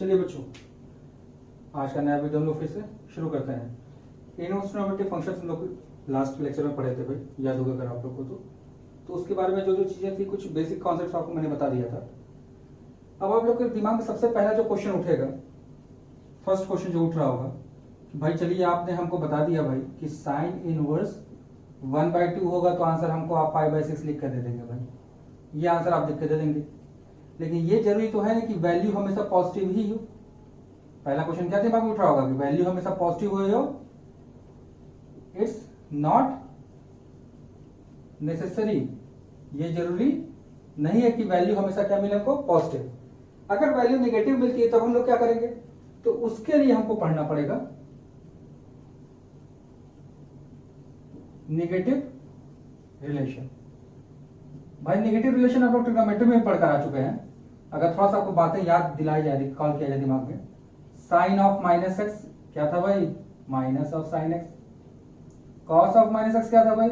चलिए बच्चों, आज का नया वीडियो हम लोग फिर से शुरू करते हैं। इनवर्स फंक्शंस हम लोग लास्ट लेक्चर में पढ़े थे भाई, याद होगा अगर आप लोग को तो उसके बारे में जो जो चीजें थी, कुछ बेसिक कॉन्सेप्ट्स आपको मैंने बता दिया था। अब आप लोग के दिमाग में सबसे पहला जो क्वेश्चन उठेगा, फर्स्ट क्वेश्चन जो उठ रहा होगा कि भाई चलिए आपने हमको बता दिया भाई कि साइन इनवर्स 1/2 होगा, तो आंसर हमको आप 5/6 लिख कर दे देंगे भाई, ये आंसर आप लिख के दे देंगे। लेकिन ये जरूरी तो है ना कि वैल्यू हमेशा पॉजिटिव ही हो। पहला क्वेश्चन क्या दिमाग में उठ रहा होगा कि वैल्यू हमेशा पॉजिटिव हो। इट्स नॉट नेसेसरी, ये जरूरी नहीं है कि वैल्यू हमेशा क्या मिले हमको पॉजिटिव। अगर वैल्यू नेगेटिव मिलती है तो हम लोग क्या करेंगे, तो उसके लिए हमको पढ़ना पड़ेगा नेगेटिव रिलेशन। भाई नेगेटिव रिलेशन आप लोग ट्रिग्नोमेट्री में पढ़कर आ चुके हैं। अगर थोड़ा सा आपको बातें याद दिलाई जाए, रिकॉल किया जाए दिमाग में, साइन ऑफ माइनस एक्स क्या था भाई, minus of sine x. Cos of minus x क्या था भाई,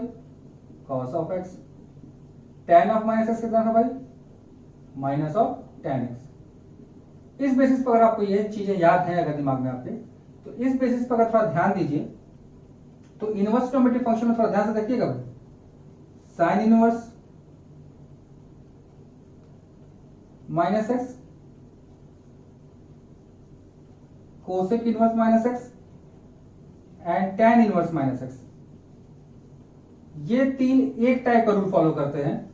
cos of x. Ten of minus x कितना था भाई, माइनस ऑफ टेन एक्स। इस बेसिस पर अगर आपको ये चीजें याद है अगर दिमाग में आपके, तो इस बेसिस पर अगर थोड़ा ध्यान दीजिए तो इनवर्स ट्रिग्नोमेट्री फंक्शन में थोड़ा ध्यान से देखिएगा भाई। Sine inverse minus x, cosec inverse minus x and tan inverse minus x, ये तीन एक टाइप का रूल फॉलो करते हैं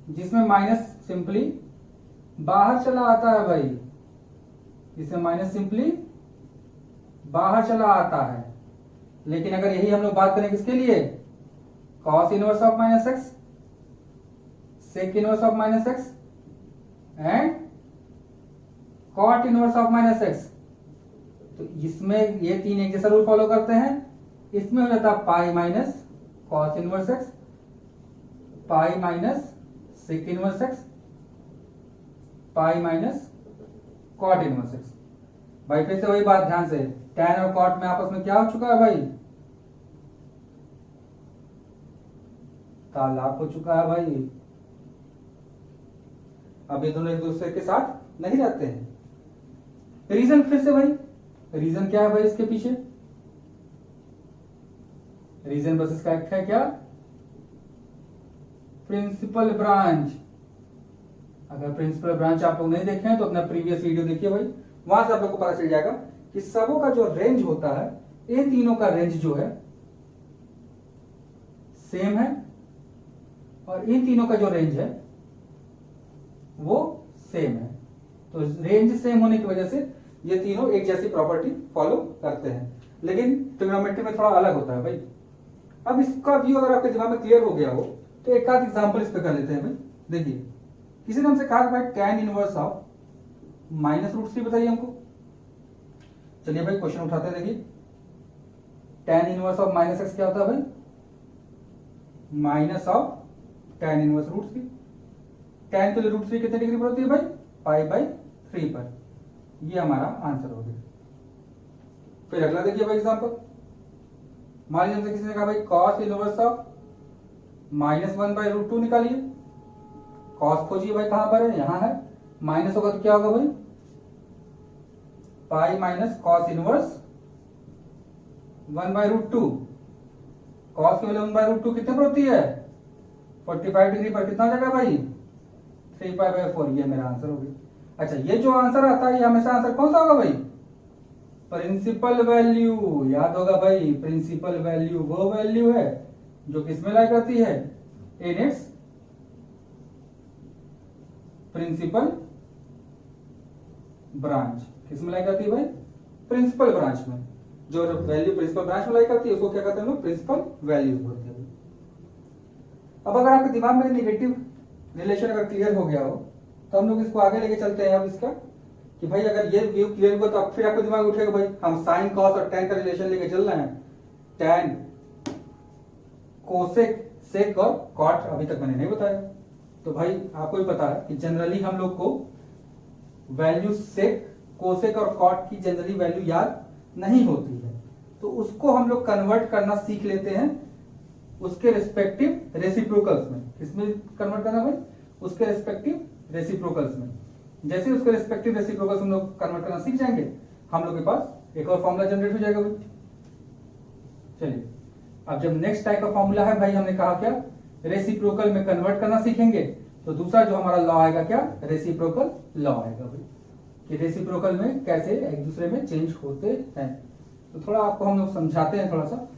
जिसमें माइनस सिंपली बाहर चला आता है भाई, जिसमें माइनस सिंपली बाहर चला आता है। लेकिन अगर यही हम लोग बात करें किसके लिए, cos inverse of minus x, sec inverse of minus x and cot inverse of minus x, तो इसमें ये तीन एक जैसा रूल फॉलो करते हैं। इसमें हो जाता है pi minus cos inverse x, pi minus sec inverse x, pi minus cot inverse x. भाई फिर से वही बात ध्यान से, टैन और कॉट में आपस में क्या हो चुका है भाई, तालाब हो चुका है भाई। अब ये दोनों एक दूसरे के साथ नहीं रहते हैं। रीजन फिर से भाई, रीजन क्या है भाई इसके पीछे, रीजन बस इसका एक है क्या, प्रिंसिपल ब्रांच। अगर प्रिंसिपल ब्रांच आप लोग नहीं देखे हैं तो अपना प्रीवियस वीडियो देखिए भाई, वहां से आप लोग को पता चल जाएगा कि सबों का जो रेंज होता है, इन तीनों का रेंज जो है सेम है, और इन तीनों का जो रेंज है वो सेम है। तो रेंज सेम होने की वजह से ये तीनों एक जैसी प्रॉपर्टी फॉलो करते हैं। लेकिन ट्रिग्नोमेट्री में थोड़ा अलग होता है भाई। अब इसका व्यू अगर आपके दिमाग में क्लियर हो गया हो तो एक आध एग्जांपल इस पे कर लेते हैं भाई। देखिए, किसी ने हमसे कहा भाई tan इनवर्स ऑफ -√3 बताइए हमको। चलिए भाई क्वेश्चन उठाते हैं। देखिए, tan inverse of minus x क्या होता है भाई, minus of tan inverse √3। tan के लिए √3 कितने डिग्री पर होती है भाई, π/3 पर। ये हमारा आंसर हो गया। फिर अगला देखिए भाई एग्जांपल, मान लीजिए हमसे किसी ने कहा भाई cos इनवर्स ऑफ -1/√2 निकालिए। cos खोजिए भाई, कहां पर है, यहां है। माइनस होगा तो क्या होगा भाई, pi minus cos inverse 1/√2। cos की वैल्यू 1/√2 कितने पर होती है, 45 डिग्री पर। कितना हो जाएगा भाई, 3π/4। ये मेरा आंसर हो गया। अच्छा, ये जो आंसर आता है ये हमेशा आंसर कौन सा होगा भाई, प्रिंसिपल वैल्यू। याद होगा भाई, प्रिंसिपल वैल्यू वो वैल्यू है जो किसमें लाई करती है, इन इट्स प्रिंसिपल ब्रांच। किसमें लाई करती है भाई, प्रिंसिपल ब्रांच में। जो वैल्यू प्रिंसिपल ब्रांच में लाई करती है उसको क्या कहते हैं लोग, प्रिंसिपल वैल्यूज बोलते हैं। अब अगर आपके दिमाग में नेगेटिव रिलेशन अगर क्लियर हो गया हो तो हम लोग इसको आगे लेके चलते हैं। अब इसका कि भाई अगर ये व्यू क्लियर हुआ तो अब फिर आपको दिमाग उठेगा भाई हम साइन कॉस और टैन का रिलेशन लेके चल रहे हैं। टैन, कोसेक, सेक और कॉट अभी तक मैंने नहीं बताया। तो भाई आपको भी पता है कि जनरली हम लोग को वैल्यू सेक, कोसेक और कॉट की जनरली वैल्यू याद नहीं होती है, तो उसको हम लोग कन्वर्ट करना सीख लेते हैं उसके रिस्पेक्टिव रेसिप्रोकल्स में। किसमें कन्वर्ट करना भाई, उसके रेस्पेक्टिव रेसिप्रोकल्स में। जैसे उसके रिस्पेक्टिव रेसिप्रोकल्स हम लोग कन्वर्ट करना सीख जाएंगे, हम लोग के पास एक और फॉर्मूला जनरेट हो जाएगा भाई। चलिए अब जब नेक्स्ट टाइप का फॉर्मूला है भाई, हमने कहा क्या रेसिप्रोकल में कन्वर्ट करना सीखेंगे, तो दूसरा जो हमारा लॉ आएगा क्या, रेसिप्रोकल लॉ आएगा भाई, कि रेसिप्रोकल में कैसे एक दूसरे में चेंज होते हैं। तो थोड़ा आपको हम लोग समझाते हैं, थोड़ा सा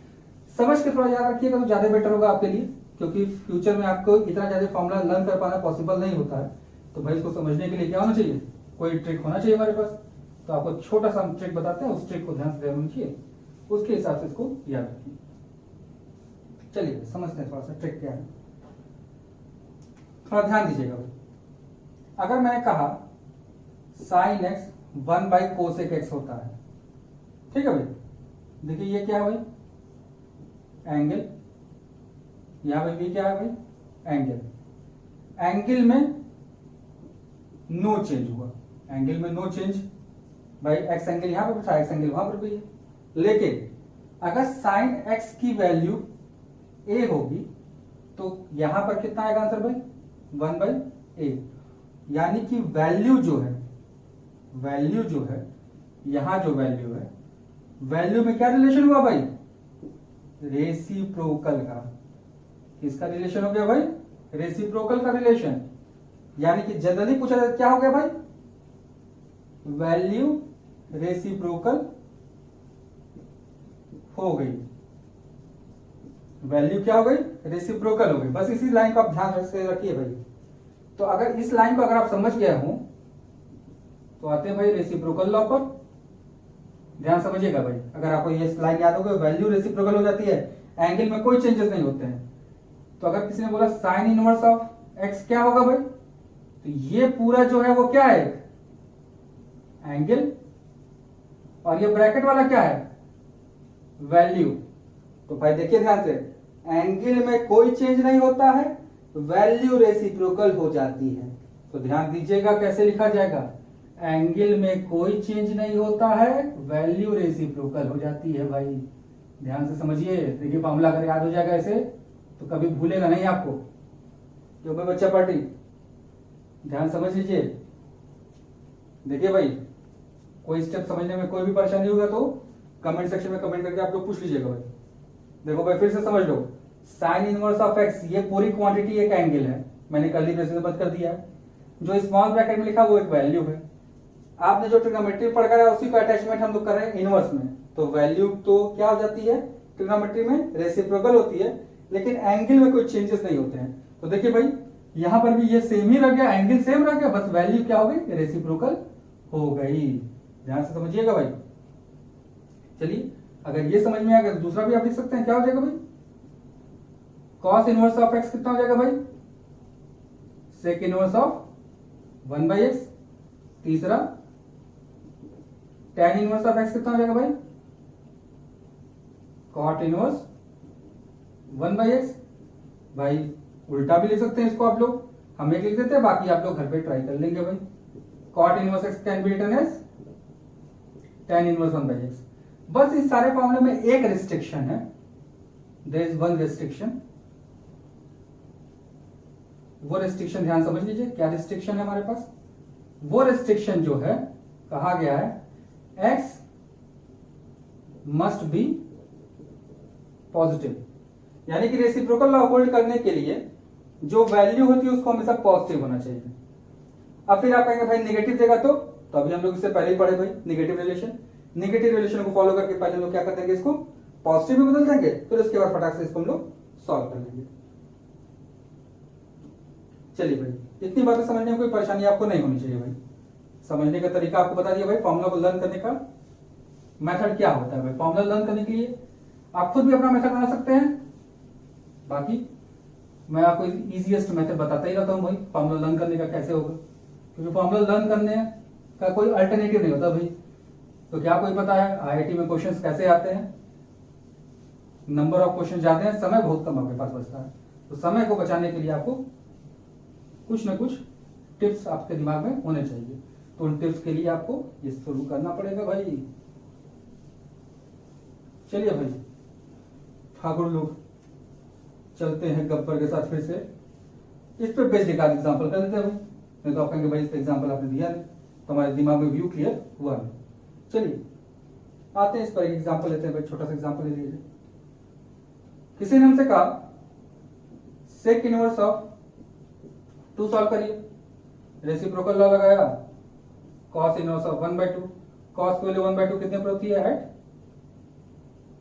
समझ के थोड़ा याद रखिएगा तो ज्यादा बेटर होगा आपके लिए, क्योंकि फ्यूचर में आपको इतना ज्यादा फॉर्मूला लर्न कर पाना पॉसिबल नहीं होता है। तो भाई इसको समझने के लिए क्या होना चाहिए, कोई ट्रिक होना चाहिए हमारे पास। तो आपको छोटा सा हम ट्रिक बताते हैं, उस ट्रिक को ध्यान से ध्यान रखिए, उसके हिसाब से इसको याद रखिए। चलिए समझते हैं थोड़ा सा ट्रिक क्या है, थोड़ा ध्यान दीजिएगा भाई। अगर मैंने कहा sine x 1 by cosec x होता है, ठीक है भाई, देखिए ये क्या है भाई, एंगल, यहां भाई ये क्या है भाई, एंगल, एंगल में नो चेंज हुआ, एंगल में नो चेंज भाई, एक्स एंगल यहां पर बैठा, एक्स एंगल वहां पर भी है। लेकिन अगर साइन एक्स की वैल्यू ए होगी तो यहां पर कितना आएगा आंसर भाई, 1 बाई ए, यानी कि वैल्यू जो है, वैल्यू जो है, यहां जो वैल्यू है, वैल्यू में क्या रिलेशन हुआ भाई, रेसिप्रोकल का। किसका रिलेशन हो गया भाई, रेसिप्रोकल का रिलेशन। यानी कि जनरली पूछा जाता क्या हो गया भाई, वैल्यू रेसिप्रोकल हो गई, वैल्यू क्या हो गई, रेसिप्रोकल हो गई। बस इसी लाइन को आप ध्यान से रखिए भाई। तो अगर इस लाइन को अगर आप समझ गए हो तो आते हैं भाई रेसिप्रोकल लॉ पर, ध्यान समझिएगा भाई। अगर आपको ये लाइन याद हो गई, वैल्यू रेसिप्रोकल हो जाती है, एंगल में कोई चेंजेस नहीं होते हैं। तो अगर किसी ने बोला साइन इनवर्स ऑफ एक्स क्या होगा भाई, तो ये पूरा जो है वो क्या है, एंगल, और ये ब्रैकेट वाला क्या है, वैल्यू। तो भाई देखिए ध्यान से, एंगल में कोई चेंज नहीं होता है, वैल्यू रेसिप्रोकल हो जाती है। तो ध्यान दीजिएगा कैसे लिखा जाएगा, एंगल में कोई चेंज नहीं होता है, वैल्यू रेसिप्रोकल हो जाती है भाई। ध्यान से समझिए, देखिए फॉर्मूला अगर याद हो जाएगा ऐसे तो कभी भूलेगा नहीं आपको। क्यों भाई बच्चा पार्टी, ध्यान समझ लीजिए। देखिए भाई, कोई स्टेप समझने में कोई भी परेशानी होगा तो कमेंट सेक्शन में कमेंट करके आप लोग पूछ लीजिएगा भाई। देखो भाई फिर से समझ लो, साइन इनवर्स ऑफ एक्स, ये पूरी क्वांटिटी एक एंगल है, मैंने कर्ली ब्रेसेस में बंद कर दिया है। जो स्मॉल ब्रैकेट में लिखा वो एक वैल्यू है। आपने जो ट्रिग्नोमेट्री पढ़ा है उसी को अटैचमेंट हम लोग कर रहे हैं इनवर्स में। तो वैल्यू तो क्या हो जाती है, ट्रिग्नोमेट्री में रेसिप्रोकल होती है, लेकिन एंगल में कोई चेंजेस नहीं होते हैं। तो देखिए भाई यहां पर भी ये सेम ही रह गया, एंगल सेम रह गया, बस वैल्यू क्या हो गई, रेसिप्रोकल हो गई। ध्यान से समझिएगा भाई। चलिए अगर ये समझ में आ गया तो दूसरा भी आप लिख सकते हैं, क्या हो जाएगा भाई, कॉस इनवर्स ऑफ एक्स कितना हो जाएगा भाई, sec inverse of 1 by x. तीसरा tan इनवर्स ऑफ एक्स कितना हो जाएगा भाई, कॉट इनवर्स 1 बाई एक्स। भाई उल्टा भी लिख सकते हैं इसको आप लोग, हम एक लिख देते हैं, बाकी आप लोग घर पे ट्राई कर लेंगे भाई। Cot inverse x can be written as tan inverse 1 by x. बस इस सारे फॉर्मूले में एक रिस्ट्रिक्शन है, देयर इज वन रिस्ट्रिक्शन। वो रिस्ट्रिक्शन ध्यान समझ लीजिए, क्या रिस्ट्रिक्शन है हमारे पास। वो रिस्ट्रिक्शन जो है, कहा गया है x मस्ट बी पॉजिटिव, यानी कि रेसिप्रोकल लॉ होल्ड करने के लिए जो वैल्यू होती है उसको हमेशा पॉजिटिव होना चाहिए। अब फिर आप कहेंगे भाई नेगेटिव देगा तो अभी हम लोग इससे पहले ही पढ़े भाई नेगेटिव रिलेशन। नेगेटिव रिलेशन को फॉलो करके पहले हम लोग क्या कर देंगे, इसको पॉजिटिव में बदल देंगे, फिर उसके बाद फटाक से इसको हम लोग सॉल्व कर लेंगे। चलिए भाई इतनी बातें समझने में कोई परेशानी आपको नहीं होनी चाहिए भाई। समझने का तरीका आपको बता दिया भाई, फॉर्मूला को लर्न करने का मेथड क्या होता है भाई। फॉर्मूला लर्न करने के लिए आप खुद भी अपना मेथड बना सकते हैं, बाकी मैं आपको इजीएस्ट मेथड बताता ही रहता हूं भाई फॉर्मूला लर्न करने का कैसे होगा, क्योंकि फॉर्मूला लर्न करने का कोई अल्टरनेटिव नहीं होता भाई। तो क्या कोई पता है आईआईटी में क्वेश्चंस कैसे आते हैं, नंबर ऑफ क्वेश्चन जाते हैं, समय बहुत कम आपके पास बचता है। तो समय को बचाने के लिए आपको कुछ ना कुछ टिप्स आपके दिमाग में होने चाहिए। तो उन टिप्स के लिए आपको ये शुरू करना पड़ेगा भाई। चलिए भाई ठाकुर लोग चलते हैं गब्बर के साथ फिर से इस पे बेस्ड एक एग्जांपल कर लेते हैं भाई। नहीं तो आप कहेंगे भाई इसका एग्जाम्पल आपने दिया नहीं, तो हमारे दिमाग में व्यू क्लियर हुआ नहीं। चलिए आते हैं इस पर एक एग्जाम्पल लेते हैं भाई, छोटा सा एग्जाम्पल ले लीजिए। किसी ने हमसे कहा सेक इनवर्स ऑफ 2 सॉल्व करिए, रेसिप्रोकल लॉ लगाया, कॉस इनवर्स ऑफ 1/2, कॉस की वैल्यू 1/2 कितने पर होती है, एट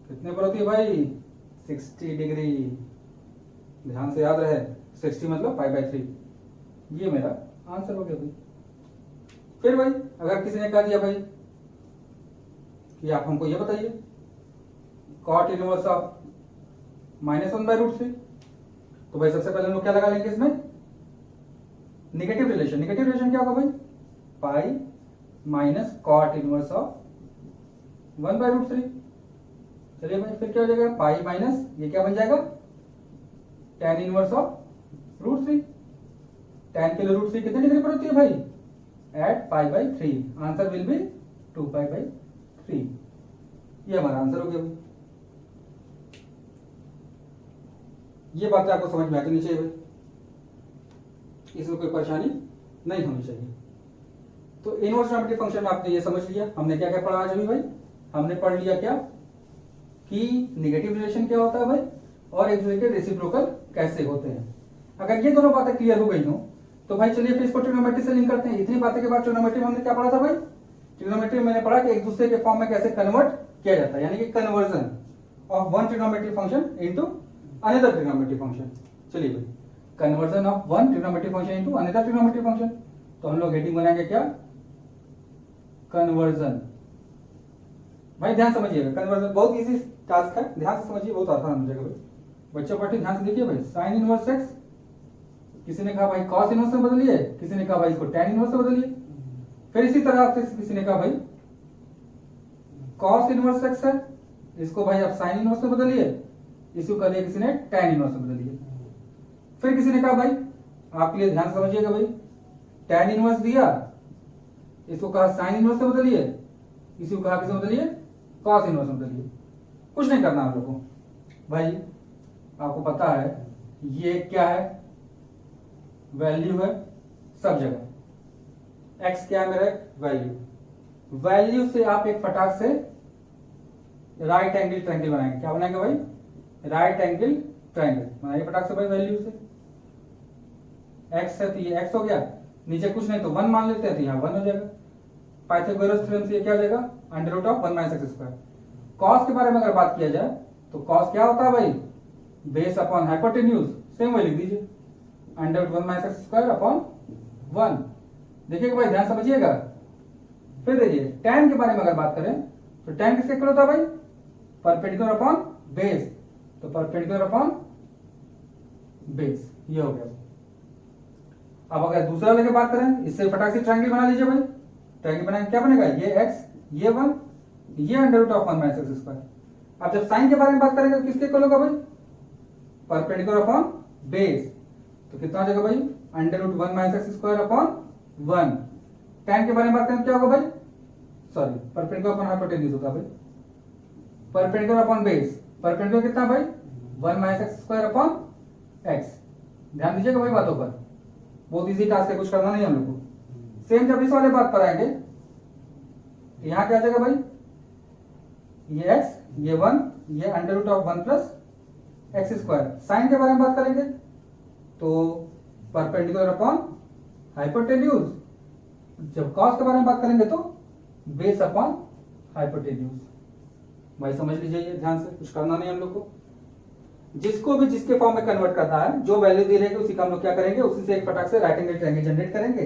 कितने पर होती है भाई, 60 डिग्री। ध्यान से याद रहे 60 मतलब π/3। ये मेरा आंसर हो गया भाई। फिर भाई अगर किसी ने कह दिया भाई कि आप हमको ये बताइए कॉट इनवर्स ऑफ -1/√3, तो भाई सबसे पहले हम लोग क्या लगा लेंगे इसमें, निगेटिव रिलेशन। निगेटिव रिलेशन क्या होगा भाई, pi minus cot inverse of 1/√3। चलिए भाई फिर क्या हो जाएगा, पाई माइनस ये क्या बन जाएगा, tan इनवर्स ऑफ √3। tan के लिए √3 कितने डिग्री पर होती है भाई, एट π/3। Answer will be 2π/3। ये हमारा आंसर हो गया भाई। ये बात आपको समझ में आनी चाहिए भाई, इसमें कोई परेशानी नहीं होनी चाहिए। तो इनवर्स ट्रिग्नोमेट्रिक फंक्शन में आपने ये समझ लिया। हमने क्या क्या पढ़ा आज अभी भाई, हमने पढ़ लिया क्या कि नेगेटिव रिलेशन क्या होता है भाई, और एक दूसरे के रेसिप्रोकल कैसे होते हैं। अगर ये दोनों बातें क्लियर हो गई हो तो भाई चलिए फिर इसको ट्रिग्नोमेट्री से लिंक करते हैं। इतनी बातें के बाद ट्रिग्नोमेट्री में हमने क्या पढ़ा था भाई, ट्रिग्नोमेट्री में मैंने पढ़ा कि एक दूसरे के फॉर्म में कैसे कन्वर्ट किया जाता है, यानी कि conversion of one trigonometric function into another trigonometric function. चलिए भाई, conversion of one trigonometric function into another trigonometric function. तो हम लोग हेडिंग बनाएंगे क्या, कन्वर्जन। भाई ध्यान समझिएगा, कन्वर्जन बहुत इजी टास्क है, ध्यान से समझिए, बहुत आसान हो जाएगा भाई। बच्चों पार्टी ध्यान से देखिए भाई, साइन इनवर्स एक्स, किसी ने कहा भाई कॉस इनवर्स से बदलिए, किसी ने कहा भाई इसको टैन इनवर्स से बदलिए। फिर इसी तरह से किसी ने कहा भाई कॉस इनवर्स एक्स है, इसको भाई आप साइन इनवर्स से बदलिए, इसको कर लिया किसी ने टैन इनवर्स से बदलिए। फिर किसी ने कहा भाई, आपके लिए ध्यान समझिएगा भाई, टैन इनवर्स दिया, इसको कहा साइन इनवर्स से बदलिए, इसी को कहा किसे बदलिए, कॉस इनवर्स में बदलिए। कुछ नहीं करना आप लोगों को भाई, आपको पता है ये क्या है, वैल्यू है सब जगह, एक्स क्या है मेरा, वैल्यू। वैल्यू से आप एक फटाक से राइट एंगल ट्रायंगल बनाएंगे। क्या बनाएंगे भाई, राइट एंगल ट्रायंगल बनाइए फटाक से भाई। वैल्यू से एक्स है तो ये एक्स हो गया, नीचे कुछ नहीं तो 1 मान लेते हैं तो यहाँ 1 हो जाएगा। पाइथागोरस थ्योरम से क्या हो जाएगा, √1 - x²। कॉस के बारे में अगर बात किया जाए तो कॉस क्या होता है भाई, बेस अपॉन हाइपोटेन्यूज, सेम वही लिख दीजिए, √1 - x²/1। देखिएगा भाई, ध्यान समझिएगा। फिर देखिए tan के बारे में अगर बात करें तो tan किसके इक्वल होता है भाई, परपेंडिकुलर अपॉन बेस, तो परपेंडिकुलर अपॉन बेस, ये हो गया। अब अगर दूसरा लेके बात करें, इससे फटाक से ट्रायंगल बना लीजिए भाई। ट्रायंगल बनाएंगे, क्या बनेगा, ये x, ये 1, ये √1 - x²। अब जब साइन के बारे में बात करेंगे तो किसके इक्वल होगा भाई, परपेंडिकुलर अपॉन बेस, तो कितना हो जाएगा भाई, √1 - x²/1। tan के बारे में बात करें क्या होगा भाई, सॉरी परपेंडिकुलर अपॉन हाइपोटेन्यूज होता है भाई, परपेंडिकुलर अपॉन बेस, परपेंडिकुलर कितना भाई, 1 - x²/x। ध्यान दीजिएगा भाई बातों पर, बहुत इजी टास्क है, कुछ करना नहीं हम लोग को। सेम जब इस वाले बात पर आएंगे, यहां क्या आ जाएगा भाई, ये x, ये 1, ये √1 + x²। साइन के बारे में बात करेंगे तो परपेंडिकुलर अपॉन हाइपोटेन्यूज, जब कॉस के बारे में बात करेंगे तो बेस अपॉन हाइपोटेन्यूज। भाई समझ लीजिए, ये ध्यान से, कुछ करना नहीं हम लोग को। जिसको भी जिसके फॉर्म में कन्वर्ट करना है, जो वैल्यू दी रहेगी उसी का हम लोग क्या करेंगे, उसी से एक फटाक से राइट एंगल ट्रायंगल जनरेट करेंगे।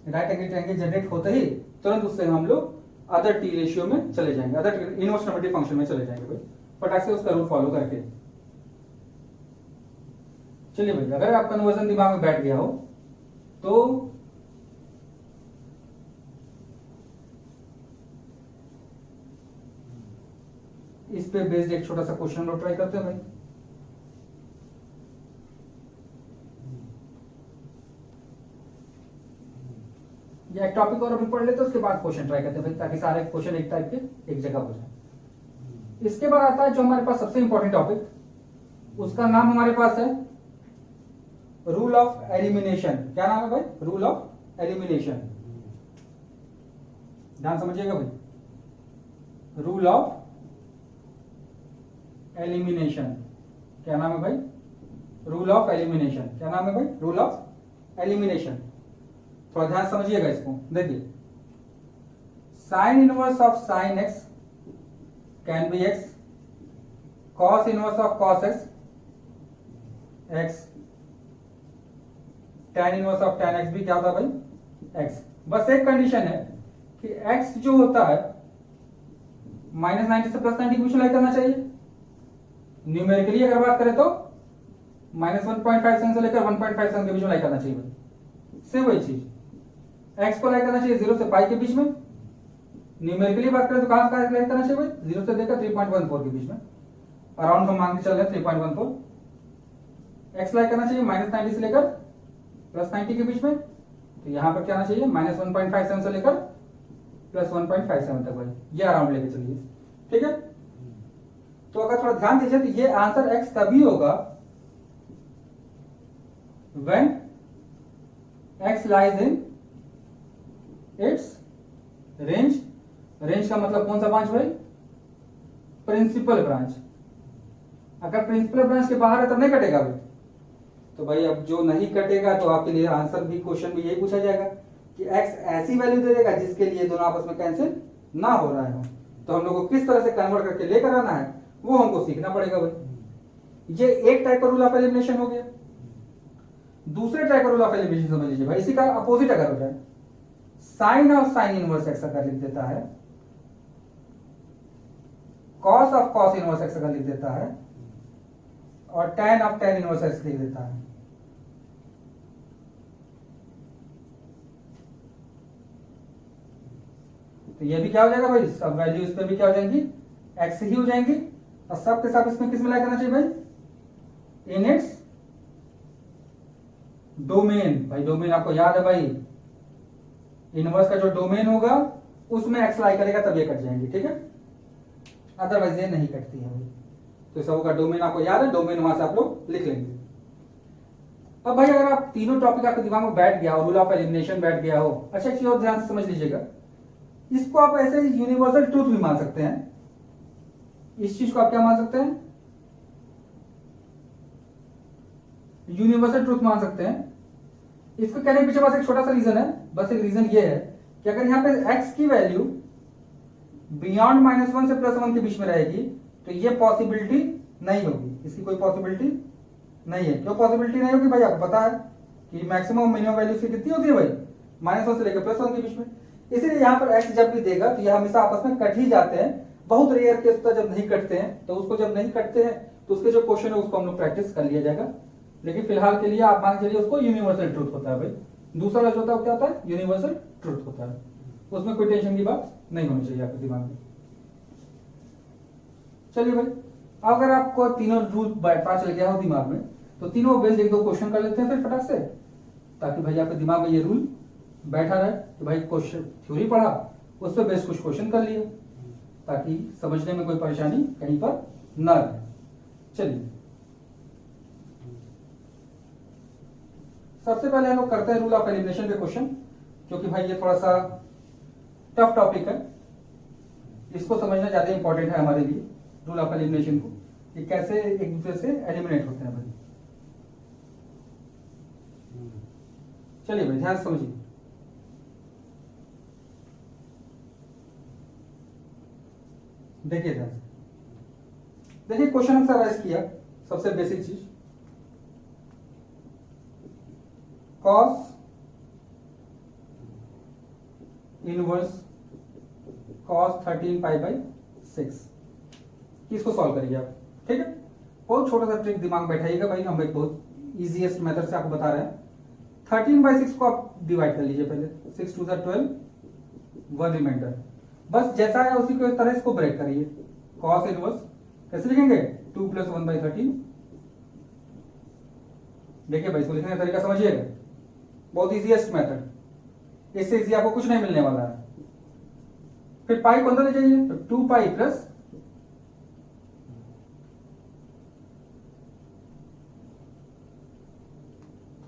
राइट एंगल ट्रायंगल जनरेट होते ही तुरंत उससे हम लोग अदर टी रेशियो में चले जाएंगे, अदर इनवर्स ट्रिग्नोमेट्रिक फंक्शन में चले जाएंगे भाई, फटाक से उसका रूल फॉलो करके। चलिए भाई, अगर आप कन्वर्जन दिमाग में बैठ गया हो तो इस पे बेस्ड एक छोटा सा क्वेश्चन हम लोग ट्राई करते हैं भाई। या एक टॉपिक और अभी पढ़ लेते हैं, उसके बाद क्वेश्चन ट्राई करते हैं भाई, ताकि सारे क्वेश्चन एक टाइप के एक जगह हो जाए। इसके बाद आता है जो हमारे पास सबसे इंपॉर्टेंट टॉपिक, उसका नाम हमारे पास है रूल ऑफ एलिमिनेशन। क्या नाम है भाई, रूल ऑफ एलिमिनेशन। ध्यान समझिएगा भाई, रूल ऑफ एलिमिनेशन। क्या नाम है भाई? Rule of elimination. क्या नाम है भाई? Rule of elimination. थोड़ा ध्यान समझिएगा इसको। देखिए, sign inverse of sine x can B x, cos inverse of cos x x, tan inverse of tan x भी क्या होता है भाई? x। बस एक कंडीशन है कि x जो होता है -90 से +90 के बीच में लाई करना चाहिए। न्यूमेरिकली अगर बात करें तो -1.57 से लेकर 1.57 के बीच में लाई करना चाहिए भाई। सेम वही चीज x को लाई करना चाहिए 0 से पाई के बीच में। न्यूमेरिकली बात करें तो कहां से लाई करना चाहिए भाई? 0 से लेकर 3.14 के बीच में। अराउंड हम मान के चल रहे हैं 3.14। x लाई करना चाहिए -90 से लेकर +90 के बीच में। तो यहां पर क्या आना चाहिए? -1.57 से लेकर +1.57 तक भाई। ये अराउंड लेके चलिए, ठीक है। तो अगर थोड़ा ध्यान दीजिए तो ये आंसर x तभी होगा when x lies in its range। Range का मतलब कौन सा ब्रांच भाई? Principal branch. अगर प्रिंसिपल ब्रांच के बाहर है तब नहीं कटेगा भाई। तो भाई अब जो नहीं कटेगा तो आपके लिए आंसर भी, क्वेश्चन भी यही पूछा जाएगा कि x ऐसी वैल्यू दे देगा जिसके लिए दोनों आपस में कैंसिल ना हो रहा है। तो हम लोग को किस तरह से कन्वर्ट करके लेकर आना है वो हमको सीखना पड़ेगा भाई। ये एक टाइप का रूल ऑफ एलिमिनेशन हो गया। दूसरे टाइप का रूल ऑफ एलिमिनेशन समझ लीजिए भाई, इसी का अपोजिट अगर हो जाए, sine of sine inverse x अगर लिख देता है, cos of cos inverse x अगर लिख देता है, और tan of tan inverse x लिख देता है। तो ये भी क्या हो जाएगा भाई? सब वैल्यू इस पे भी क्या हो जाएंगी? x ही हो जाएंगी। और सब के साथ इसमें किस में लाई करना चाहिए भाई? In its domain. भाई डोमेन आपको याद है भाई, इनवर्स का जो डोमेन होगा उसमें x लाई करेगा तब ये कट जाएंगे, ठीक है। अदरवाइज ये नहीं कटती है भाई। तो सब का डोमेन आपको याद है, डोमेन वहां से आप लोग लिख लेंगे। अब भाई अगर आप तीनों टॉपिक आपके दिमाग में बैठ गया हो, रूल ऑफ एलिमिनेशन बैठ गया हो, अच्छा एक चीज और ध्यान से समझ लीजिएगा, इसको आप ऐसे यूनिवर्सल ट्रूथ भी मान सकते हैं। इस चीज को आप क्या मान सकते हैं? यूनिवर्सल ट्रूथ मान सकते हैं। इसको कहने के पीछे बस एक छोटा सा रीजन है। बस एक रीजन ये है कि अगर यहाँ पे x की वैल्यू बियॉन्ड -1 से +1 के बीच में रहेगी तो ये पॉसिबिलिटी नहीं होगी। इसकी कोई पॉसिबिलिटी नहीं है। क्यों पॉसिबिलिटी नहीं होगी भाई? आपको पता है कि मैक्सिमम मिनिमम वैल्यू इसकी कितनी होती है भाई? -1 से लेकर +1 के बीच में। इसीलिए यहाँ पर x जब भी देगा तो ये हमेशा आपस में कट ही जाते हैं। बहुत रेयर केस होता है जब नहीं कटते हैं। तो उसको जब नहीं कटते हैं तो उसके जो क्वेश्चन है उसको हम लोग प्रैक्टिस कर लिया जाएगा। लेकिन फिलहाल के लिए आप मान चलिए उसको यूनिवर्सल ट्रूथ होता है भाई। दूसरा जो होता है क्या होता है? यूनिवर्सल ट्रूथ होता है। उसमें कोई टेंशन की बात नहीं होनी चाहिए आपके दिमाग में। चलिए भाई, अगर आपको तीनों रूल पता चल गया हो दिमाग में तो तीनों बेस्ड एक दो क्वेश्चन कर लेते हैं फिर फटाक से, ताकि भाई आपके दिमाग में ये रूल बैठा रहे कि भाई क्वेश्चन थ्योरी पढ़ा, उस पर बेस्ड कुछ क्वेश्चन कर लिए, ताकि समझने में कोई परेशानी कहीं पर न रहे। चलिए सबसे पहले हम लोग करते हैं रूल ऑफ एलिमिनेशन पे क्वेश्चन, क्योंकि भाई ये थोड़ा सा टफ टॉपिक है। इसको समझना ज्यादा इंपॉर्टेंट है हमारे लिए, रूल ऑफ एलिमिनेशन को, कि कैसे एक दूसरे से एलिमिनेट होते हैं भाई। चलिए भाई ध्यान से समझिए। देखिए ध्यान से, देखिए क्वेश्चन हम राइज किया। सबसे बेसिक चीज, कॉस इनवर्स cos 13π/6 इसको सॉल्व करिए आप, ठीक है। बहुत छोटा सा ट्रिक दिमाग में बैठाइएगा भाई, हम एक बहुत इजीएस्ट मेथड से आपको बता रहे हैं। 13/6 को आप डिवाइड कर लीजिए पहले, 6 2 12, 1 रिमाइंडर। बस जैसा है उसी को तरह इसको ब्रेक करिए। cos इनवर्स कैसे लिखेंगे? 2 + 1/13। देखिए भाई इसको लिखने का तरीका समझिएगा, बहुत इजीएस्ट मेथड। इससे इजी आपको कुछ नहीं मिलने वाला है। फिर पाई को अंदर ले जाइए, तो 2π प्लस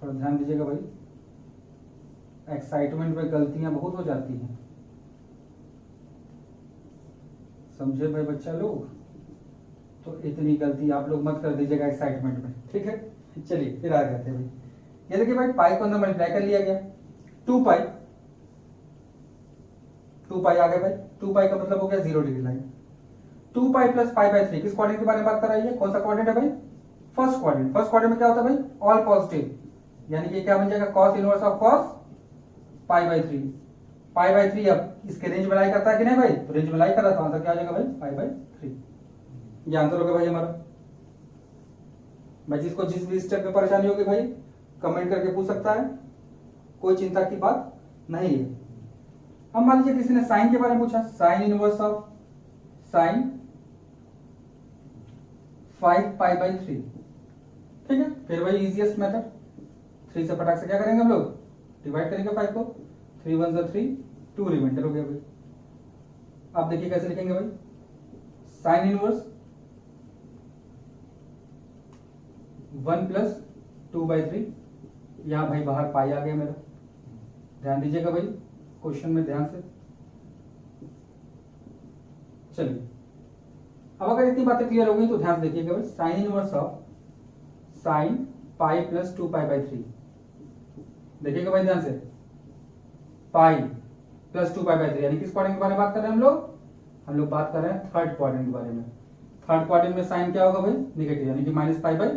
थोड़ा ध्यान दीजिएगा भाई, एक्साइटमेंट में गलतियां बहुत हो जाती हैं, समझे भाई बच्चा लोग। तो इतनी गलती आप लोग मत कर दीजिएगा एक्साइटमेंट में, ठीक है। चलिए फिर आ जाते हैं भाई। ये देखिए भाई पाई को अंदर मल्टीप्लाई कर लिया गया, 2 पाई, 2 पाई आ गया भाई। 2 पाई का मतलब हो गया 0 degree line. 2 pi plus pi by 3 किस क्वाड्रेंट के बारे में बात कर रही है? कौन सा क्वाड्रेंट है भाई? First quadrant. फर्स्ट क्वाड्रेंट में क्या होता है भाई? ऑल पॉजिटिव, यानी कि क्या बन जाएगा? Cos inverse of cos pi by 3। Pi by 3 अब इसके रेंज में लाई करता है कि नहीं भाई? तो रेंज में लाई कर रहा, तो आंसर क्या आ जाएगा भाई? Pi by 3। ये आंसर होगा भाई हमारा। भाई जिसको जिस भी स्टेप में परेशानी होगी भाई कमेंट करके पूछ सकता है, कोई चिंता की बात नहीं है। अब मान लीजिए किसी ने साइन के बारे में पूछा, sign inverse of sine 5 pi by 3, ठीक है। फिर वही इजीएस्ट मेथड, 3 से फटाक से क्या करेंगे हम लोग? डिवाइड करेंगे 5 को, 3 1 जा 3, 2 रिमाइंडर हो गया भाई। अब देखिए कैसे लिखेंगे भाई? साइन इनवर्स 1 प्लस 2 बाई 3, यहां भाई बाहर पाई आ गया मेरा, ध्यान दीजिएगा भाई क्वेश्चन में ध्यान से। चलिए अब अगर इतनी बातें क्लियर हो गई तो ध्यान से देखिएगा भाई, sign inverse of sine pi plus 2 pi by 3, देखिएगा भाई ध्यान से, पाई प्लस 2 पाई बाई 3, यानी किस क्वाड्रेंट के बारे में बात कर रहे हैं हम लोग? हम लोग बात कर रहे हैं थर्ड क्वाड्रेंट के बारे में। थर्ड क्वाड्रेंट में साइन क्या होगा भाई? निगेटिव, यानी कि minus pi by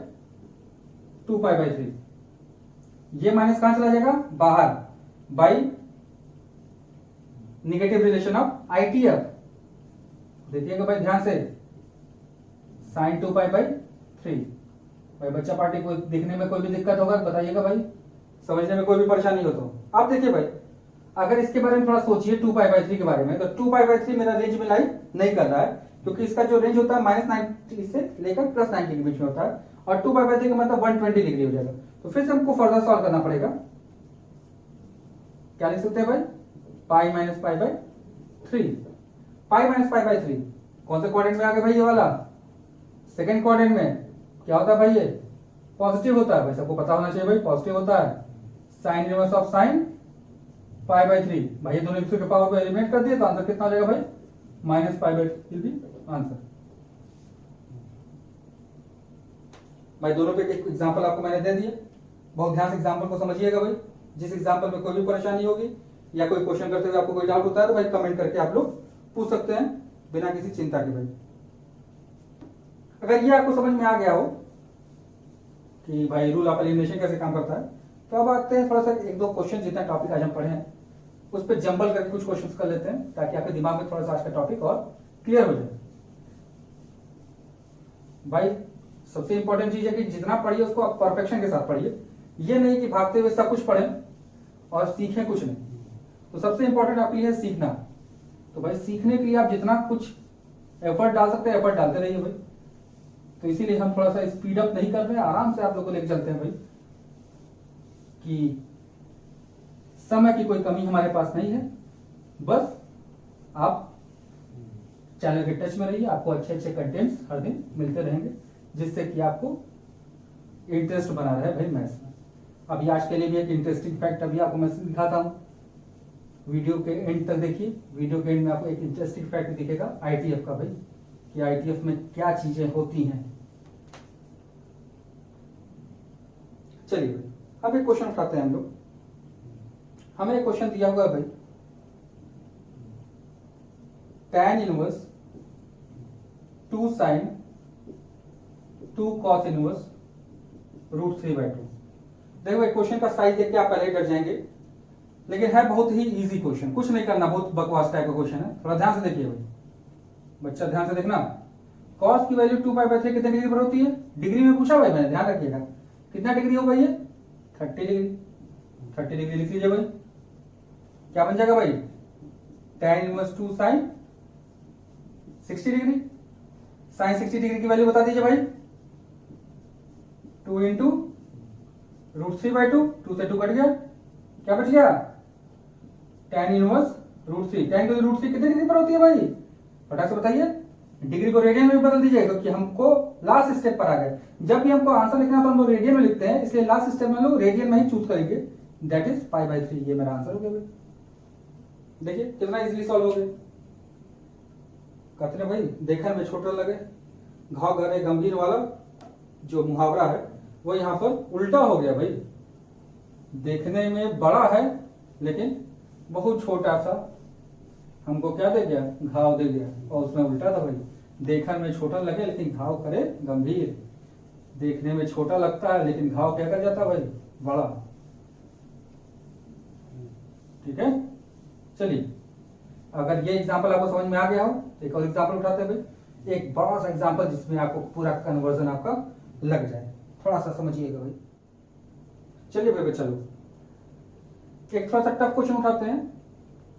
2 pi by 3। ये माइनस कहां चला जाएगा? बाहर, by negative relation of ITF. देखिएगा भाई ध्यान से, साइन 2 पाई बाई 3। भाई बच्चा पार्टी को दिखने में कोई भी दिक्कत होगा तो बताइएगा भाई, समझने में कोई भी परेशानी हो तो। आप देखिए भाई अगर इसके बारे में थोड़ा सोचिए 2 पाई बाई 3 के बारे में, तो 2 पाई बाई 3 मेरा रेंज में लाई नहीं कर रहा है, क्योंकि इसका जो रेंज होता है -90 से लेकर +90 के बीच में होता है, और 2 पाई बाई 3 का मतलब 120 डिग्री हो जाएगा। तो फिर से हमको फर्दर सॉल्व करना पड़ेगा। क्या लिख सकते हैं भाई? Pi minus pi by 3। Pi minus pi by 3 कौन से क्वाड्रेंट में आ गया भाई? ये वाला सेकंड क्वाड्रेंट में। क्या होता है भाई? ये पॉजिटिव होता है भाई, सबको पता होना चाहिए भाई, पॉजिटिव होता है। Sign inverse of sine pi by 3, भाई ये दोनों एक दूसरे के पावर को एलिमिनेट कर दिए तो आंसर कितना हो जाएगा भाई? Minus pi by 3 answer. भाई दोनों पे एक एग्जांपल आपको मैंने दे दिया, बहुत ध्यान से एग्जांपल को समझिएगा भाई। जिस एग्जांपल में कोई भी परेशानी होगी या कोई क्वेश्चन करते हुए आपको कोई डाउट होता है तो भाई कमेंट करके आप लोग पूछ सकते हैं बिना किसी चिंता के भाई। अगर ये आपको समझ में आ गया हो कि भाई रूल ऑफ एलिमिनेशन कैसे काम करता है, तो अब आते हैं थोड़ा सा एक दो क्वेश्चन, जितना टॉपिक आज हम पढ़े हैं उस पर जंबल करके कुछ क्वेश्चंस कर लेते हैं, ताकि आपके दिमाग में थोड़ा सा आज का टॉपिक और क्लियर हो जाए। भाई सबसे इंपॉर्टेंट चीज है कि जितना पढ़िए उसको आप परफेक्शन के साथ पढ़िए, ये नहीं कि भागते हुए सब कुछ पढ़ें और सीखें कुछ नहीं। तो सबसे इंपॉर्टेंट आपके लिए है सीखना। तो भाई सीखने के लिए आप जितना कुछ एफर्ट डाल सकते हैं एफर्ट डालते रहिए भाई। तो इसीलिए हम थोड़ा सा स्पीड अप नहीं कर रहे हैं, आराम से आप लोग को लेकर चलते हैं भाई, कि समय की कोई कमी हमारे पास नहीं है। बस आप चैनल के टच में रहिए, आपको अच्छे अच्छे कंटेंट्स हर दिन मिलते रहेंगे, जिससे कि आपको इंटरेस्ट बना रहे भाई मैथ्स में। अभी आज के लिए भी एक इंटरेस्टिंग फैक्ट अभी आपको मैं दिखाता हूं, वीडियो के एंड तक देखिए। वीडियो के एंड में आपको एक इंटरेस्टिंग फैक्ट दिखेगा आईटीएफ का भाई, कि आईटीएफ में क्या चीजें होती हैं। चलिए भाई अब एक क्वेश्चन उठाते हैं हम लोग। हमें एक क्वेश्चन दिया हुआ है भाई, tan inverse 2 sin 2 cos inverse √3/2। देखो भाई क्वेश्चन का साइज देख के आप पहले डर जाएंगे, लेकिन है बहुत ही इजी क्वेश्चन, कुछ नहीं करना, बहुत बकवास टाइप का क्वेश्चन है। थोड़ा ध्यान से देखिए भाई, बच्चा ध्यान से देखना। cos की वैल्यू 2π/3 कितने डिग्री पर होती है? डिग्री में पूछा भाई मैंने, ध्यान रखिएगा। कितना डिग्री होगा ये? 30 डिग्री। 30 डिग्री लिख लीजिए भाई। क्या बन जाएगा भाई? tan inverse 2 sin 60 degree. sin 60 degree की वैल्यू बता दीजिए भाई। 2 इंटू √3/2, 2 से 2 कट गया, क्या बच गया? tan inverse √3। tan की √3 कितने डिग्री पर होती है भाई? फटाक से बताइए। डिग्री को रेडियन में बदल दीजिए, क्योंकि हमको लास्ट स्टेप पर आ गए। जब भी हमको आंसर लिखना तो हम लोग रेडियन में लिखते हैं, इसलिए लास्ट स्टेप में लोग रेडियन में ही चूज करेंगे दैट इज 5/3। ये मेरा आंसर हो गया भाई। देखिए कितना इजीली सॉल्व हो गया। कहते हैं भाई देखने में छोटा लगे घाव गहरे गंभीर वाला जो मुहावरा है वो यहाँ पर उल्टा हो गया भाई। देखने में बड़ा है लेकिन बहुत छोटा सा हमको क्या दे दिया, घाव दे दिया, और उसमें उल्टा था भाई। देखने में छोटा लगे लेकिन घाव करे गंभीर। देखने में छोटा लगता है लेकिन घाव क्या कर जाता है भाई, बड़ा। ठीक है, चलिए अगर ये एग्जांपल आपको समझ में आ गया हो तो एक और एग्जांपल उठाते हैं भाई, एक बड़ा सा एग्जांपल जिसमें आपको पूरा कन्वर्जन आपका लग जाए। थोड़ा सा समझिएगा भाई। चलिए भाई चलो एक थोड़ा सा टफ क्वेश्चन उठाते हैं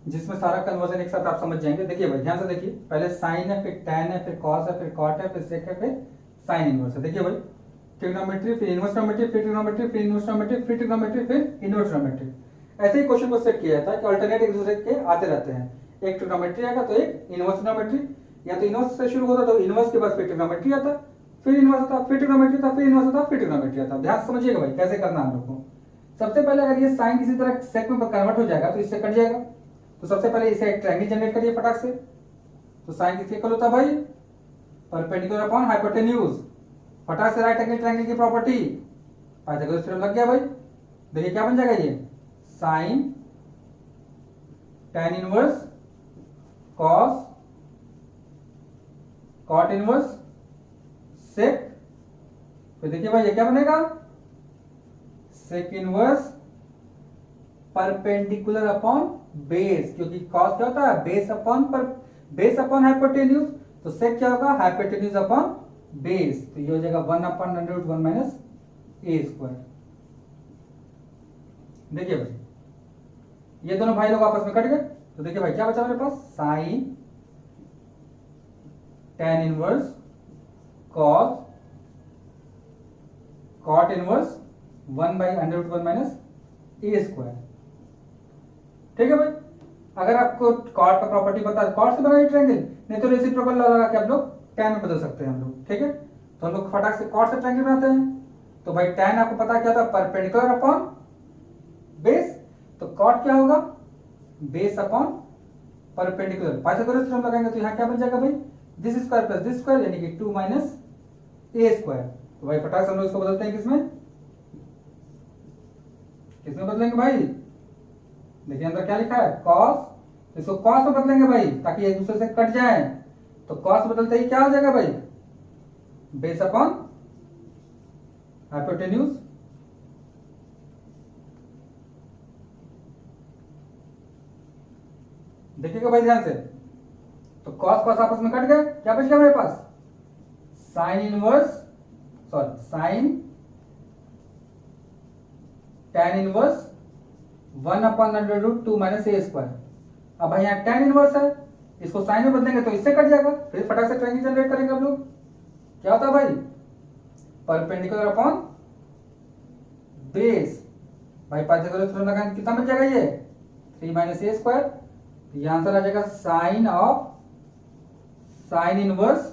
जिसमें सारा कन्वर्जन एक साथ आप समझ जाएंगे। देखिए भाई ध्यान से देखिए, पहले साइन है, फिर टैन है, फिर कॉस है, फिर कॉट है, फिर सेक है, फिर साइन इनवर्स है। देखिए भाई ट्रिग्नोमेट्री, फिर इनवर्स ट्रिग्नोमेट्री, फिर ट्रिग्नोमेट्री, फिर इनवर्स ट्रिग्नोमेट्री, फिर ट्रिग्नोमेट्री, फिर इनवर्स ट्रिग्नोमेट्री। ऐसे ही क्वेश्चन को सेट किया जाता है कि अल्टरनेट एक दूसरे के आते रहते हैं। एक ट्रिग्नोमेट्री आएगा तो एक इनवर्स ट्रिग्नोमेट्री, या तो इनवर्स से शुरू होता तो इनवर्स के बाद फिर ट्रिग्नोमेट्री आता, फिर इनवर्स आता, फिर ट्रिग्नोमेट्री आता, फिर इनवर्स आता, फिर ट्रिग्नोमेट्री आता। ध्यान से समझिएगा भाई कैसे करना है हम लोग को। सबसे पहले अगर ये साइन किसी तरह सेक में कन्वर्ट हो जाएगा तो इससे कट जाएगा। तो सबसे पहले इसे एक ट्रायंगल जनरेट करिए फटाक से। तो साइन किसके इक्वल होता है भाई, परपेंडिकुलर अपॉन हाइपोटेन्यूज। फटाक से राइट एंगल ट्रायंगल की प्रॉपर्टी पाइथागोरस थ्योरम लग गया भाई। देखिए क्या बन जाएगा ये, sine tan inverse cos cot inverse sec. तो देखिए भाई ये क्या बनेगा, sec inverse perpendicular upon base, क्योंकि कॉस क्या होता है, बेस अपॉन हाइपोटेन्यूज। तो सेक क्या होगा, हाइपोटेन्यूज अपॉन बेस। तो ये हो जाएगा 1/√1 माइनस ए स्क्वायर। देखिए भाई ये दोनों भाई लोग आपस में कट गए। तो देखिए भाई क्या बचा मेरे पास, sine tan inverse cos cot inverse 1/√1 minus ए स्क्वायर। ठीक है भाई, अगर आपको कॉट का प्रॉपर्टी पता है कॉट से बनाइए ट्रायंगल, नहीं तो रेसिप्रोकल लॉ लगा के आप लोग tan में बदल सकते हैं हम लोग। ठीक है, तो हम लोग फटाक से कॉट से ट्रायंगल बनाते हैं। तो भाई tan आपको पता क्या था, परपेंडिकुलर अपॉन बेस। तो कॉट क्या होगा, base upon perpendicular. Pythagoras theorem लगाएंगे तो यहाँ क्या बन जाएगा भाई, this square plus this square यानी कि 2 माइनस ए स्क्वायर। तो भाई फटाक से हम लोग इसको बदलते हैं किसमें, किसमें बदलेंगे भाई, देखिए अंदर क्या लिखा है कॉस। इसको कॉस में बदलेंगे भाई ताकि एक दूसरे से कट जाए। तो कॉस बदलते ही क्या हो जाएगा भाई, बेस अपॉन हाइपोटेन्यूज। देखिएगा भाई ध्यान से, तो कॉस कॉस आपस में कट गए, क्या बच गया मेरे पास, sine inverse sine tan inverse 1/√2 minus ए स्क्वायर। अब भाई यहाँ tan इनवर्स है, इसको साइन में बदलेंगे तो इससे कट जाएगा। फिर फटाक से ट्रायंगल जनरेट करेंगे हम लोग। क्या होता है भाई, परपेंडिकुलर अपॉन बेस। भाई पाइथागोरस थ्योरम लगाएंगे कितना बच जाएगा ये, 3 माइनस ए स्क्वायर। ये आंसर आ जाएगा sine of sine inverse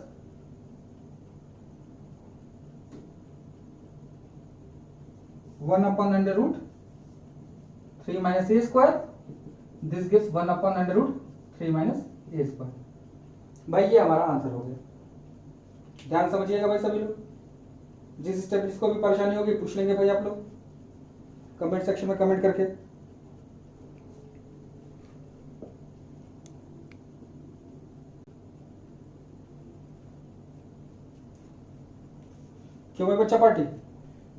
1/√3 minus A square. This gives 1/√3 minus A square. भाई ये हमारा आंसर हो गया। ध्यान समझिएगा भाई सभी लोग, जिस स्टेप जिसको भी परेशानी होगी पूछ लेंगे भाई आप लोग कमेंट सेक्शन में कमेंट करके। क्यों भाई बच्चा पार्टी,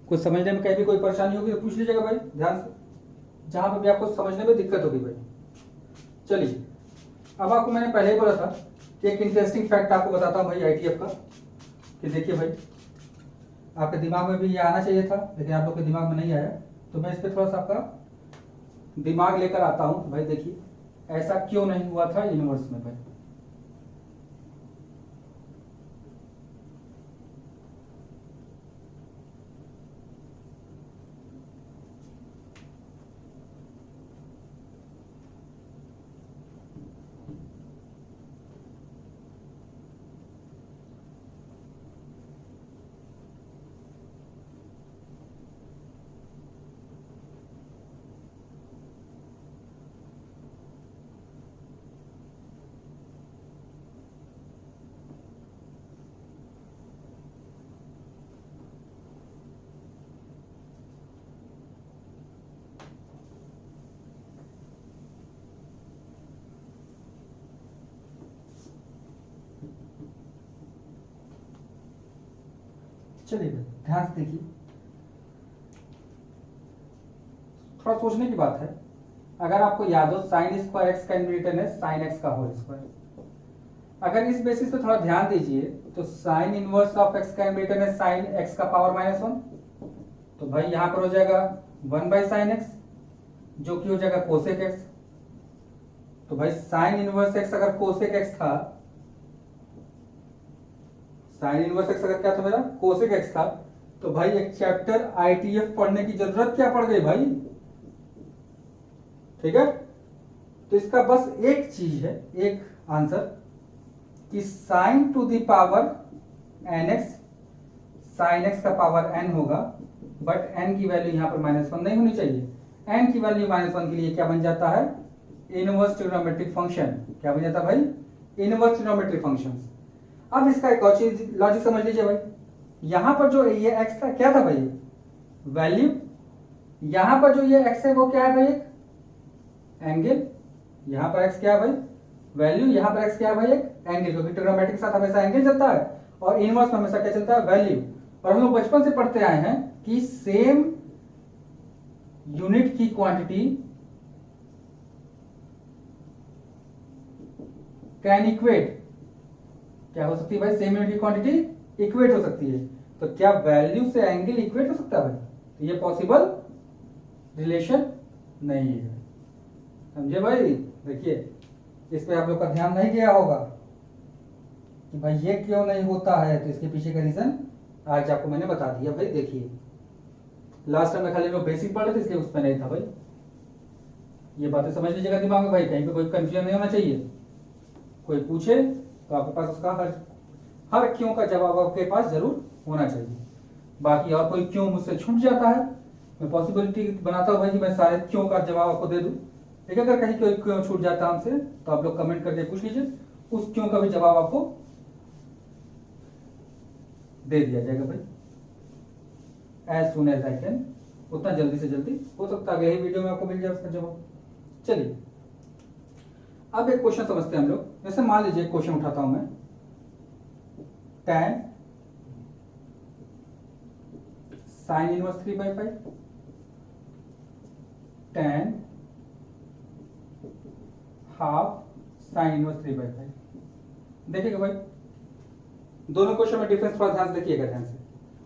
कुछ समझने में कहीं भी कोई परेशानी होगी तो पूछ लीजिएगा भाई ध्यान से, जहां पर भी आपको समझने में दिक्कत होगी भाई। चलिए अब आपको मैंने पहले ही बोला था कि एक इंटरेस्टिंग फैक्ट आपको बताता हूं भाई आईटीएफ का। कि देखिए भाई आपके दिमाग में भी ये आना चाहिए था लेकिन आप लोग के दिमाग में नहीं आया, तो मैं इस पर थोड़ा सा आपका दिमाग लेकर आता हूं। भाई देखिए ऐसा क्यों नहीं हुआ था यूनिवर्स में भाई। चलिए ध्यान से देखिए, थोड़ा सोचने की बात है। अगर आपको याद हो sine square x can be written as sine x का होल स्क्वायर, अगर इस बेसिस पे थोड़ा ध्यान दीजिए तो sine inverse of x can be written as sine x का पावर -1, तो भाई यहां पर हो जाएगा 1/sin x जो कि हो जाएगा कोसेक एक्स। तो भाई साइन इनवर्स एक्स अगर कोसेक एक्स था, साइन इनवर्स एक्स अगर क्या था मेरा कोसेक एक्स था, तो भाई एक चैप्टर आईटीएफ पढ़ने की जरूरत क्या पड़ गई भाई, ठीक है। तो इसका बस एक चीज है, एक आंसर कि sine to the power nx, sine x का पावर n होगा, बट n की वैल्यू यहां पर -1 नहीं होनी चाहिए। n की वैल्यू -1 के लिए क्या बन जाता है, इनवर्स ट्रिग्नोमेट्रिक फंक्शन। क्या बन जाता है भाई, इनवर्स ट्रिग्नोमेट्रिक फंक्शन। अब इसका एक और चीज लॉजिक समझ लीजिए भाई, यहां पर जो ये x था क्या था भाई, वैल्यू। यहां पर जो ये x है वो क्या है भाई, एक एंगल। यहां पर x क्या है भाई, वैल्यू। यहां पर x क्या है भाई, एक एंगल, क्योंकि ट्रिग्नोमेट्रिक के साथ हमेशा एंगल चलता है और इनवर्स में हमेशा क्या चलता है, वैल्यू। और हम लोग बचपन से पढ़ते आए हैं कि सेम यूनिट की क्वांटिटी कैन इक्वेट, क्या हो सकती है भाई, सेम यूनिट की क्वांटिटी इक्वेट हो सकती है। तो क्या वैल्यू से एंगल इक्वेट हो सकता है भाई, तो ये पॉसिबल रिलेशन नहीं है, समझे भाई। देखिए इस पे आप लोग का ध्यान नहीं गया होगा कि भाई ये क्यों नहीं होता है, तो इसके पीछे का रीजन आज आपको मैंने बता दिया भाई। देखिए लास्ट टाइम में खाली लोग बेसिक पढ़ रहे थे इसलिए उस पर नहीं था भाई, ये बातें समझ लीजिएगा दिमाग में भाई, कहीं पे कोई कंफ्यूजन नहीं होना चाहिए। कोई पूछे तो आपके पास उसका हर क्यों का जवाब आपके पास जरूर होना चाहिए। बाकी और कोई क्यों मुझसे छूट जाता है, मैं पॉसिबिलिटी बनाता हूँ भाई कि मैं सारे क्यों का जवाब आपको दे दूं। लेकिन अगर कहीं कोई क्यों छूट जाता है हमसे तो आप लोग कमेंट करके पूछ लीजिए, उस क्यों का भी जवाब आपको दे दिया जाएगा भाई, as soon as I can, उतना जल्दी से जल्दी हो सकता है अगले ही वीडियो में आपको मिल जाए उसका जवाब। चलिए अब एक क्वेश्चन समझते हैं हम लोग। जैसे मान लीजिए एक क्वेश्चन उठाता हूं मैं, tan sign inverse 3/5, tan half sine inverse 3/5। देखिएगा भाई दोनों क्वेश्चन में डिफरेंस थोड़ा ध्यान से देखिएगा, ध्यान से।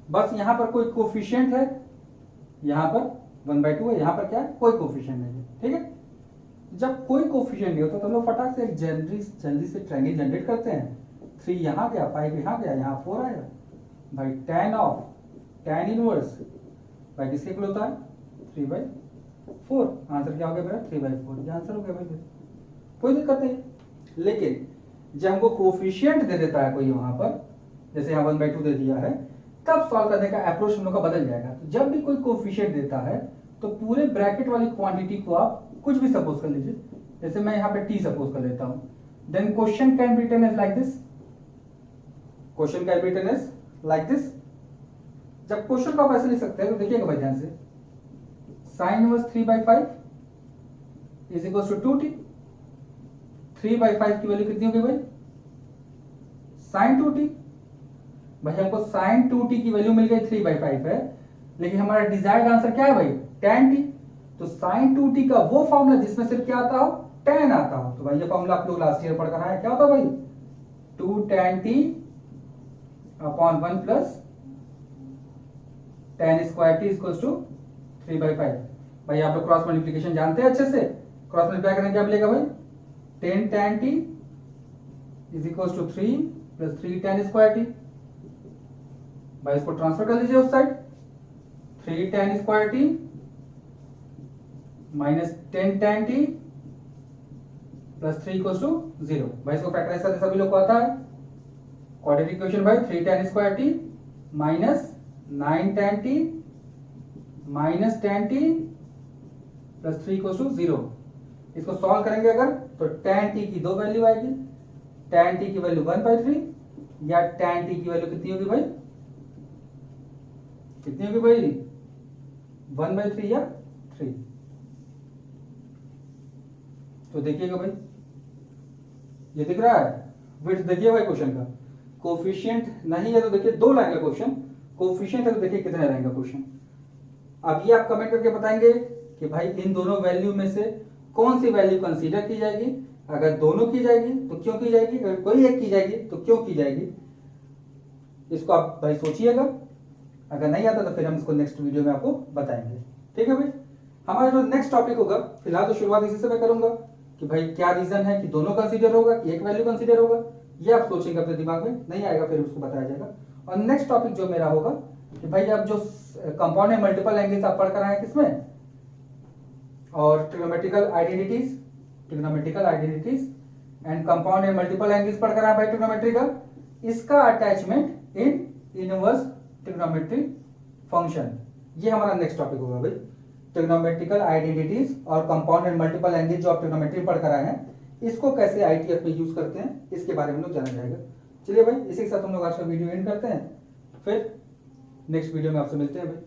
बस यहां पर कोई कोफिशिएंट है, यहां पर 1/2 है, यहां पर क्या है, कोई कोफिशिएंट नहीं है, ठीक है। जब कोई कोफिशिएंट नहीं होता तो लोग फटाक से एक जल्दी से ट्रायंगल जनरेट करते हैं। 3 यहां गया, 5 यहां गया, यहां 4 आया भाई। tan इनवर्स भाई किसके इक्वल होता है, 3/4। आंसर क्या हो गया मेरा, 3/4, ये आंसर हो गया भाई, कोई दिक्कत नहीं। लेकिन जब हमको कोफिशिएंट दे देता है कोई वहां पर, जैसे यहाँ 1/2 दे दिया है, तब सॉल्व करने का अप्रोच हम लोग का बदल जाएगा। तो जब भी कोई कोफिशिएंट देता है तो पूरे ब्रैकेट वाली क्वांटिटी को आप कुछ भी सपोज कर लीजिए, जैसे मैं यहाँ पे t सपोज कर लेता हूं, then question can be written as like this, question can be written as like this. जब क्वेश्चन को आप ऐसे लिख सकते हैं तो देखिएगा भाई ध्यान से, sine inverse 3/5 is equal to 2t। 3/5 की वैल्यू कितनी होगी भाई, साइन 2t। भाई हमको साइन 2t की वैल्यू मिल गई 3/5 है, लेकिन हमारा डिजायर्ड आंसर क्या है भाई, tan t। तो साइन 2t का वो फॉर्मूला जिसमें सिर्फ क्या आता हो, tan आता हो। तो भाई ये फॉर्मूला आप लोग लास्ट ईयर पढ़कर आए, क्या होता भाई, 2 tan t upon 1 plus tan square t equals to 3/5। भाई आप लोग क्रॉस मल्टीप्लिकेशन जानते हैं अच्छे से, क्रॉस मल्टीप्लाई करने क्या मिलेगा भाई, 10 tan t is equals to 3 plus 3 tan square t। भाई इसको ट्रांसफर कर लीजिए उस side, 3 tan square t minus 10 tan t plus 3 equals to 0। भाई इसको फैक्टराइज करते सभी लोग को आता है, क्वाड्रेटिक इक्वेशन भाई 3 tan square t minus 9 tan t minus 10 t plus 3 equals to 0। इसको सॉल्व करेंगे अगर तो tan t की दो वैल्यू आएगी, tan t की वैल्यू 1/3 या tan t की वैल्यू कितनी होगी भाई, कितनी होगी भाई, 1/3 या 3। तो देखिएगा भाई ये दिख रहा है, विड्थ देखिए भाई क्वेश्चन का, कोफिशिएंट नहीं है तो देखिए 2 लाइन का क्वेश्चन, कोफिशिएंट है तो देखिए कितने रहेंगे क्वेश्चन। अब ये आप कमेंट करके बताएंगे कि भाई इन दोनों वैल्यू में से कौन सी वैल्यू कंसीडर की जाएगी, अगर दोनों की जाएगी तो क्यों की जाएगी, अगर कोई एक की जाएगी तो क्यों की जाएगी। इसको आप भाई सोचिएगा, अगर नहीं आता तो फिर हम इसको नेक्स्ट वीडियो में आपको बताएंगे। ठीक है भाई, हमारा जो नेक्स्ट टॉपिक होगा, फिलहाल तो शुरुआत इसी से मैं करूंगा कि भाई क्या रीजन है कि दोनों कंसीडर होगा कि एक वैल्यू कंसीडर होगा, ये आप सोचेंगे अपने दिमाग में, नहीं आएगा फिर उसको बताया जाएगा। और नेक्स्ट टॉपिक जो मेरा होगा कि भाई अब जो कंपाउंड एंड मल्टीपल एंगल्स आप पढ़ कर आए किसमें, और trigonometrical identities and compound and multiple angles पढ़ कर आए भाई ट्रिग्नोमेट्रिकल, इसका अटैचमेंट इन इनवर्स ट्रिग्नोमेट्री फंक्शन, ये हमारा नेक्स्ट टॉपिक होगा भाई। ट्रिग्नोमेट्रिकल आइडेंटिटीज और कंपाउंड एंड मल्टीपल एंगल्स जो आप ट्रिग्नोमेट्री पढ़ कर आए हैं, इसको कैसे आईटीएफ में यूज करते हैं इसके बारे में लोग जाना जाएगा। चलिए भाई, इसी के साथ हम लोग आज का वीडियो एंड करते हैं, फिर नेक्स्ट वीडियो में आपसे मिलते हैं भाई।